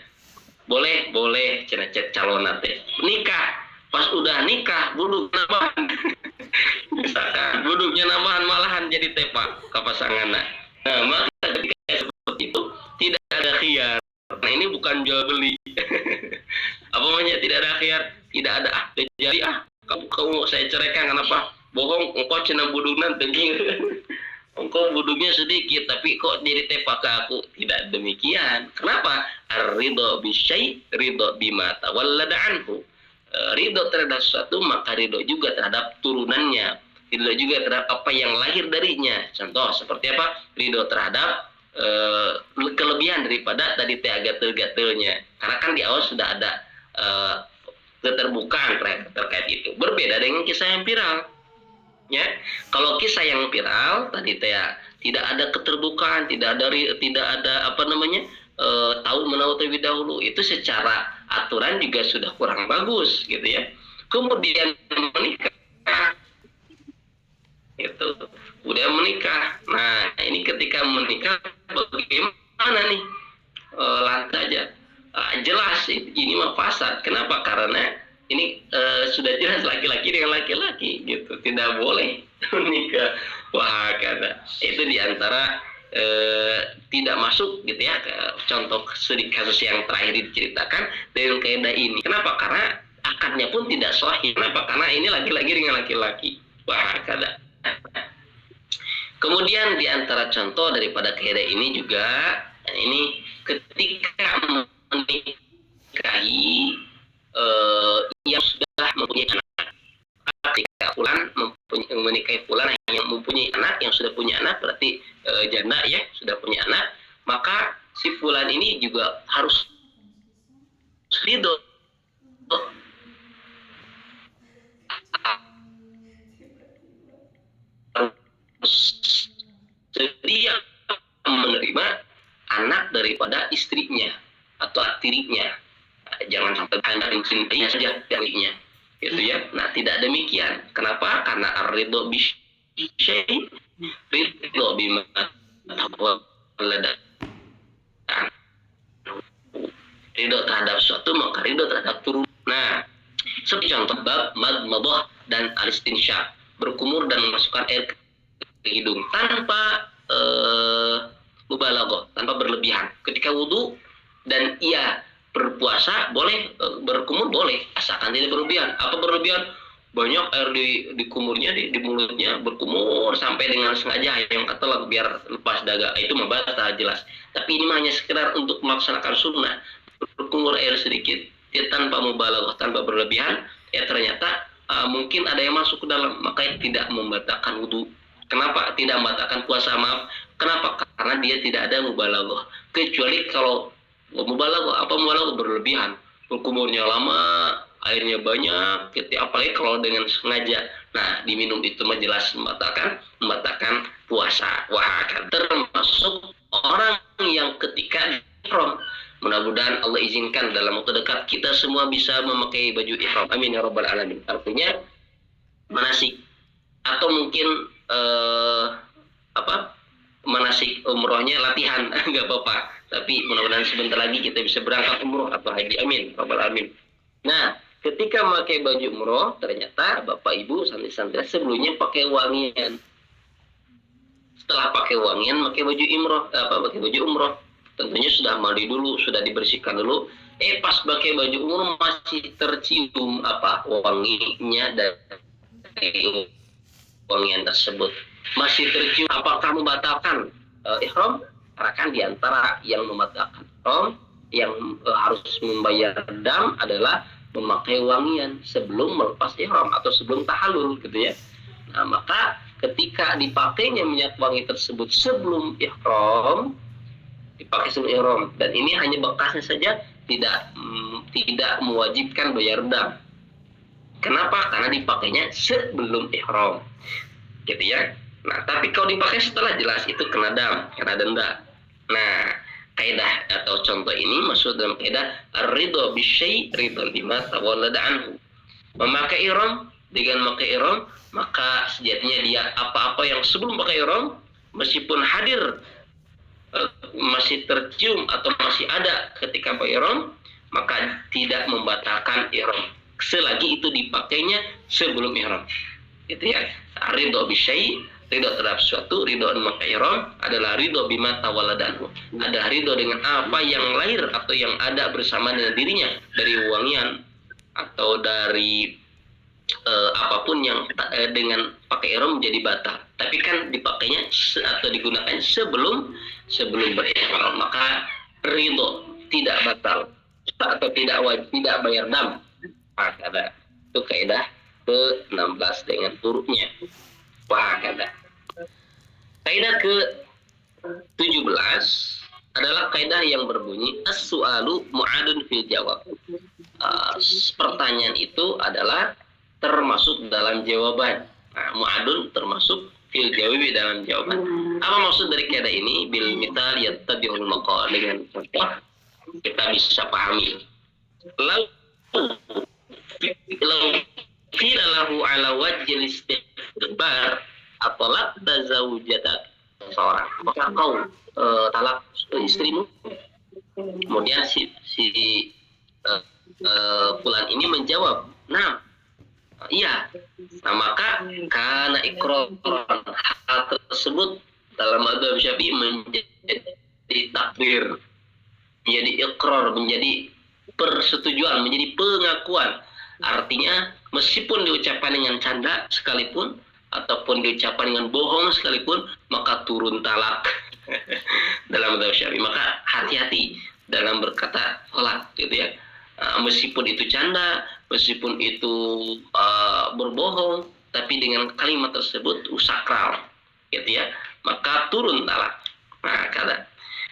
boleh cenah cek calon teh nikah, pas udah nikah budug nambahan misalkan budugnya nambahan malahan jadi tepa ke pasanganna. Nah, maka ketika seperti itu tidak ada khiyar. Nah, ini bukan jual beli apa namanya, tidak ada khiyar, tidak ada jadi kamu saya ceraikan, kenapa bohong, engkau cenah budugna teuing engkau budugnya sedikit tapi kok jadi tepak ke aku. Tidak demikian. Kenapa? Ar-ridho bisyai ridho bima tawallada anhu. Ridho terhadap sesuatu maka ridho juga terhadap turunannya, ridho juga terhadap apa yang lahir darinya. Contoh seperti apa? Ridho terhadap kelebihan daripada tadi teh gatel-gatelnya, karena kan di awal sudah ada keterbukaan terkait itu. Berbeda dengan kisah yang viral. Ya, kalau kisah yang viral tadi teh tidak ada keterbukaan, tidak ada apa namanya tahu menahu terlebih dahulu, itu secara aturan juga sudah kurang bagus gitu ya. Kemudian menikah, itu udah menikah. Nah, ini ketika menikah bagaimana nih? Lantas aja jelas ini mah fasad. Kenapa? Karena ini sudah jelas laki-laki dengan laki-laki gitu, tidak boleh menikah. Wah, karena itu diantara tidak masuk gitu ya, contoh kasus yang terakhir diceritakan dengan kaidah ini. Kenapa? Karena akadnya pun tidak sahih. Kenapa? Karena ini laki-laki dengan laki-laki. Wah, kada. Kemudian diantara contoh daripada kaidah ini juga, ini ketika menikahi yang sudah mempunyai anak. Ketika fulan menikahi fulan yang mempunyai anak, yang sudah punya anak berarti janda ya, sudah punya anak, maka si fulan ini juga harus ridho sedia menerima anak daripada istrinya atau tirinya. Jangan sampai hanya mencintai saja dirinya, gitu ya. Nah, tidak demikian. Kenapa? Karena ar-ridho bisyai ridho bima tawallada. Ridho terhadap suatu maka ridho terhadap turun. Nah, seperti contoh bab madmadah dan al-istinsyaq, berkumur dan memasukkan air ke hidung tanpa mubalaghah, tanpa berlebihan. Ketika wudu dan ia berpuasa boleh, berkumur boleh, asalkan tidak berlebihan. Apa berlebihan? Banyak air di kumurnya, di mulutnya berkumur sampai dengan sengaja yang kata biar lepas daga, itu membantah jelas. Tapi ini hanya sekedar untuk melaksanakan sunnah, berkumur air sedikit, ya, tanpa mubalaghah, tanpa berlebihan, ya ternyata mungkin ada yang masuk ke dalam, maka tidak membatalkan wudu. Kenapa? Tidak membatalkan puasa, maaf. Kenapa? Karena dia tidak ada mubalaghah. Kecuali kalau mubalaghah, apa mubalaghah? Berlebihan, berkumurnya lama, airnya banyak, apalagi kalau dengan sengaja. Nah, diminum itu mah jelas membatalkan puasa. Wah, termasuk orang yang ketika ihram. Mudah-mudahan Allah izinkan dalam waktu dekat kita semua bisa memakai baju ihram. Amin ya rabbal alamin. Artinya manasik atau mungkin manasik umrohnya latihan nggak apa-apa. Tapi mudah-mudahan sebentar lagi kita bisa berangkat umroh atau haji. Amin rabbal alamin. Nah, ketika memakai baju umroh, ternyata Bapak Ibu santri-santri sebelumnya pakai wangian. Setelah pakai wangian, pakai baju pakai baju umroh. Tentunya sudah mandi dulu, sudah dibersihkan dulu. Pas pakai baju umroh masih tercium wanginya dari wangian tersebut. Masih tercium. Apakah membatalkan ihram? Karena diantara yang membatalkan ihram yang harus membayar dam adalah memakai wangian sebelum melepas ihram atau sebelum tahallul gitu ya. Nah, maka ketika dipakainya minyak wangi tersebut sebelum ihram, dipakai sebelum ihram, dan ini hanya bekasnya saja, tidak mewajibkan bayar dam. Kenapa? Karena dipakainya sebelum ihram, gitu ya. Nah, tapi kalau dipakai setelah, jelas itu kena dam, kena denda. Nah, kaidah atau contoh ini maksud dalam kaidah ar-ridho bisyai' ridho bima tawallada anhu. Memakai ihram, dengan memakai ihram, maka sejatinya dia apa-apa yang sebelum pakai ihram, meskipun hadir, masih tercium atau masih ada ketika pakai ihram, maka tidak membatalkan ihram selagi itu dipakainya sebelum ihram, gitu ya. Ridho bisyai', ridho terhadap suatu, ridho memakai ihram adalah ridho bima tawalladahu, adalah ridho dengan apa yang lahir atau yang ada bersama dengan dirinya dari wangian atau dari apapun yang dengan pakai ihram menjadi batal. Tapi kan dipakainya atau digunakan sebelum berihram, maka ridho tidak batal atau tidak wajib, tidak bayar dam. Ada itu kaidah ke-16 dengan hurufnya. Wah, ada kaidah ke-17 adalah kaidah yang berbunyi as-su'alu mu'adun fil jawab. Pertanyaan itu adalah termasuk dalam jawaban. Nah, mu'adun termasuk fil jawabi dalam jawaban. Apa maksud dari kaidah ini? Bil misal yattabi'ul maqal, dengan contoh kita bisa pahami. Lalu qila lahu ala wajhil istighbar atolak tazawujata, seorang maka kau talak istrimu. Kemudian si fulan ini menjawab, nah iya. Nah, maka karena ikrar, hal tersebut dalam mazhab Syafi'i menjadi takdir, menjadi ikrar, menjadi persetujuan, menjadi pengakuan. Artinya meskipun diucapkan dengan canda sekalipun ataupun diucapkan dengan bohong sekalipun, maka turun talak dalam mazhab Syafi'i. Maka hati-hati dalam berkata talak, gitu ya. Meskipun itu canda, meskipun itu berbohong, tapi dengan kalimat tersebut sakral, gitu ya, maka turun talak.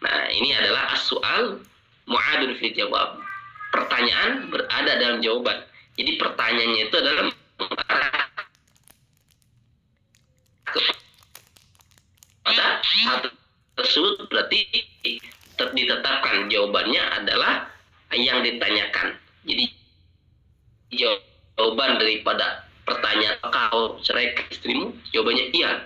Nah, ini adalah as-su'al mu'adun fil jawab. Pertanyaan berada dalam jawaban. Jadi pertanyaannya itu adalah pada hal tersebut, berarti ditetapkan jawabannya adalah yang ditanyakan. Jadi jawaban daripada pertanyaan kau cerai ke istrimu, jawabannya iya.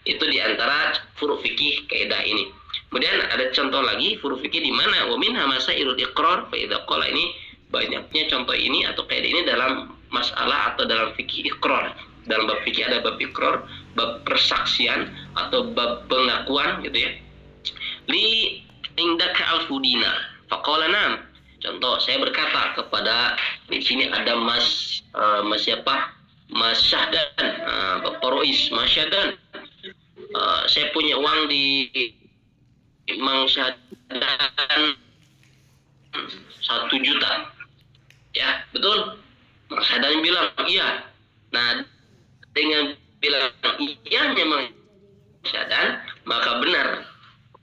Itu diantara furu fikih kaidah ini. Kemudian ada contoh lagi furu fikih di mana wa minha masailul iqrar fa idza qala, ini banyaknya contoh ini atau kaidah ini dalam masalah atau dalam fikih iqrar. Dalam bab fikih ada bab iqrar, bab persaksian atau bab pengakuan, gitu ya. Li indaka al-fudina faqala nam. Contoh, saya berkata kepada, di sini ada Mas siapa? Mas Syahdan, Bapak Rois, Mas Syahdan. Saya punya uang di Mang Syahdan 1 juta. Ya, betul. Mang Syahdan bilang, iya. Nah, dengan bilang iyanya Mang Syahdan, maka benar.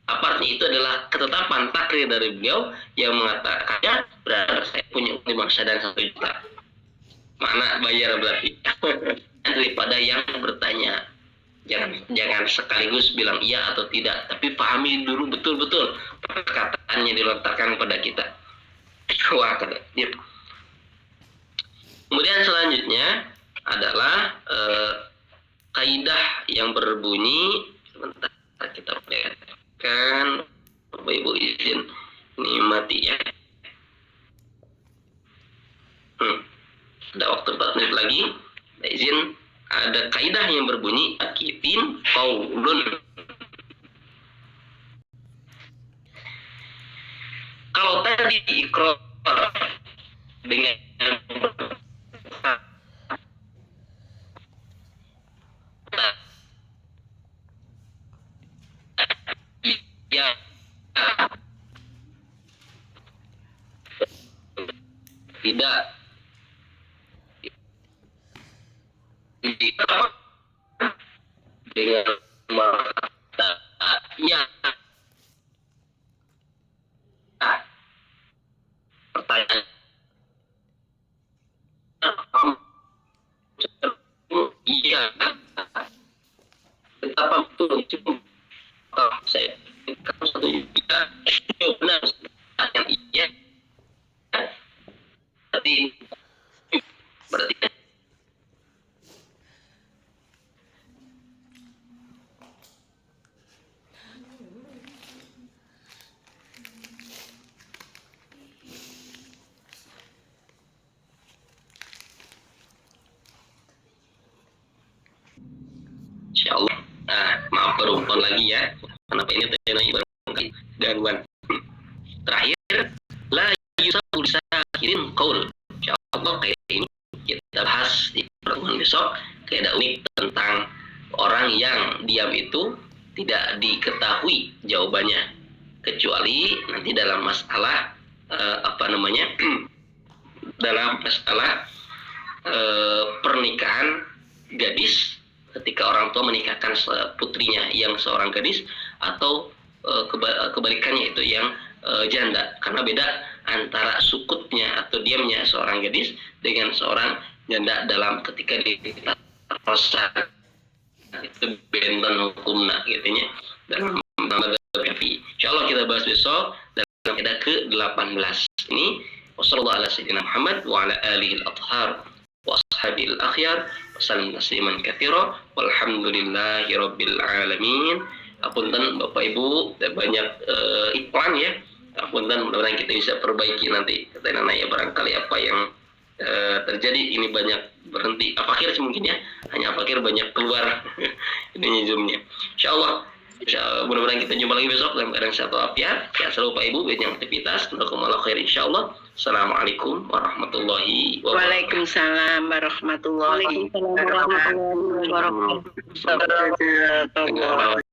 Apa artinya? Itu adalah ketetapan takrir dari beliau yang mengatakannya berarti saya punya uang di Mang Syahdan 1 juta. Mana bayar berarti. Daripada yang bertanya. Jangan sekaligus bilang iya atau tidak, tapi pahami dulu betul-betul perkataannya dilontarkan kepada kita. Wah, dia. Kemudian selanjutnya adalah kaidah yang berbunyi, sebentar kita perhatikan, Bapak Ibu izin ini mati ya. Ada waktu 4 menit lagi, izin. Ada kaidah yang berbunyi akifin qaulun. Kalau tadi ikrar dengan ya tidak dengan mata ya betapa betul itu saya kalau satu juga benar yang iya berarti insya Allah. Nah, maaf berumpun lagi ya. Kenapa ini terjadi barangkali gangguan. Terakhir, la yusabu disakirin qaul. Insya Allah kayak ini kita bahas di pertemuan besok. Kayak ada unik tentang orang yang diam itu tidak diketahui jawabannya, kecuali nanti dalam masalah dalam masalah pernikahan gadis, ketika orang tua menikahkan putrinya yang seorang gadis, atau kebalikannya itu yang janda, karena beda antara sukutnya atau diamnya seorang gadis dengan seorang janda dalam ketika diproses itu benten hukumna gitunya dalam Syafi'i. Insyaallah kita bahas besok dalam kaidah ke-18 ini. Wassallallahu ala sayyidina Muhammad wa ala alihi al-athhar wa ashabil akhyar wa sallam tasliman katsira walhamdulillahi rabbil alamin. Apunten Bapak Ibu, banyak iklan ya. Apunten, mudah-mudahan kita bisa perbaiki nanti. Kata Nana ya, barangkali apa yang terjadi ini banyak berhenti akhir mungkin ya, hanya akhir banyak keluar ini zoomnya. Insyaallah mudah-mudahan kita jumpa lagi besok dalam keadaan sehat walafiat. Ya, selalu Pak Ibu banyak aktivitas. Jazakumullah khair insyaallah. Assalamualaikum warahmatullahi wabarakatuh. Waalaikumsalam warahmatullahi wabarakatuh.